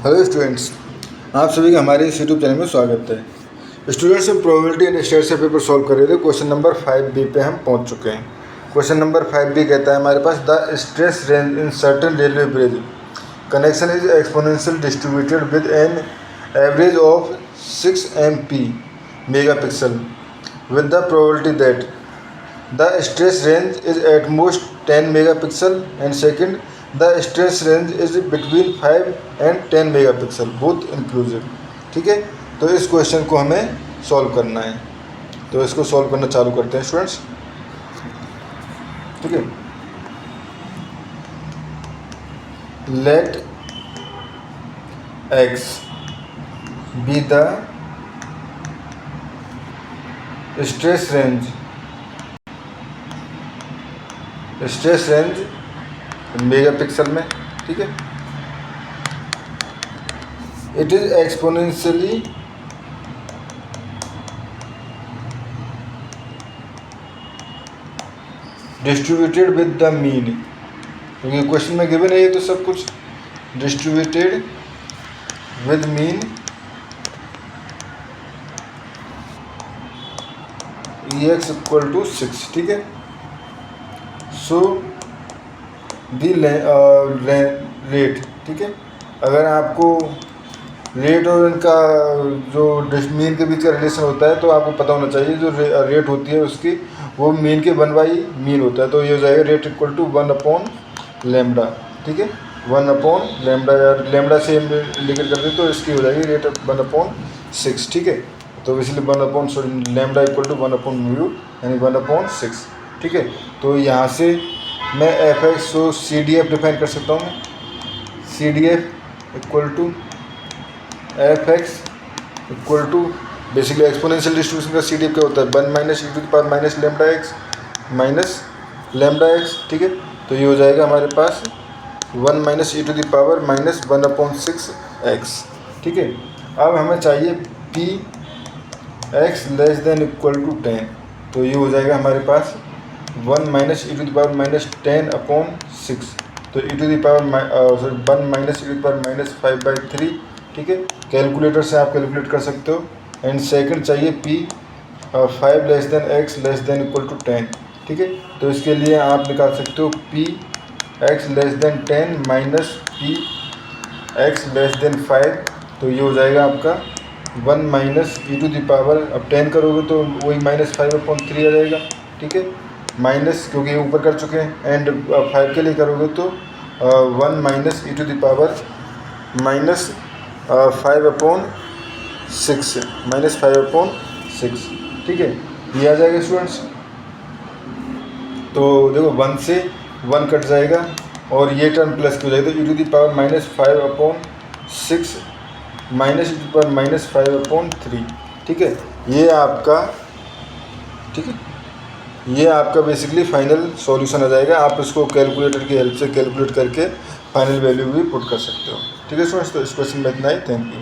Hello students, आप सभी का हमारे इस यूट्यूब चैनल में स्वागत है। स्टूडेंट्स हम प्रोबेबिलिटी एंड स्टेट्स का पेपर सॉल्व कर रहे थे। क्वेश्चन नंबर 5B पे हम पहुंच चुके हैं। क्वेश्चन नंबर 5B कहता है हमारे पास the stress range in certain railway bridge connection is exponential distributed with an average of 6 MP megapixel with the probability that the stress range is at most 10 megapixel and second the stress range is between 5 and 10 megapixel both inclusive। ठीक है, तो इस question को हमें solve करना है, तो इसको सॉल्व करना चालू करते हैं स्टूडेंट्स। ठीक है, let x be the stress range megapixel में। ठीक है, it is exponentially distributed with the mean, क्योंकि क्वेश्चन में गिवन है ये तो सब कुछ distributed with mean EX equal to 6। ठीक है, सो दी रेट। ठीक है, अगर आपको रेट और इनका जो मीन के बीच का रिलेशन होता है तो आपको पता होना चाहिए जो रेट होती है उसकी वो मीन के 1/मीन होता है, तो ये हो जाएगा रेट इक्वल टू 1/लैम्डा। ठीक है, 1/लैम्डा या लैम्डा से लेकर करते तो इसकी हो जाएगी रेट 1/6। ठीक है, तो इसलिए लैम्डा इक्वल टू 1/म्यू यानी 1/6। ठीक है, तो यहाँ से मैं fx को CDF डिफाइन कर सकता हूँ। मैं CDF equal to fx equal to basically exponential distribution का CDF क्या होता है 1 minus e to the power minus lambda x। ठीक है, तो ये हो जाएगा हमारे पास 1 minus e to the power minus 1/6x। ठीक है, अब हमें चाहिए p x less than equal to 10, तो ये हो जाएगा हमारे पास 1 minus e to the power minus 10/6, तो e to the power 1 minus e to the power minus 5/3। ठीक है, कैलकुलेटर से आप कैलकुलेट कर सकते हो। एंड सेकंड चाहिए p 5 less than x less than equal to 10। ठीक है, तो इसके लिए आप निकाल सकते हो p x less than 10 minus p x less than 5, तो ये हो जाएगा आपका 1 minus e to the power, अब 10 करोगे तो वही माइनस 5/3 आ जाएगा। ठीक है, माइनस क्योंकि ऊपर कर चुके हैं एंड 5 के लिए करोगे तो 1 minus e to the power minus 5/6। ठीक है, ये आ जाएगा स्टूडेंट्स। तो देखो 1 से 1 कट जाएगा और ये टर्म प्लस की हो जाएगी, तो e to the power minus 5/6 minus e to the power minus 5/3। ठीक है, ये आपका ये आपका बेसिकली फाइनल सॉल्यूशन आ जाएगा। आप इसको कैलकुलेटर की हेल्प से कैलकुलेट करके फाइनल वैल्यू भी पुट कर सकते हो। ठीक है स्टूडेंट्स, तो इस क्वेश्चन में इतना ही। Thank you.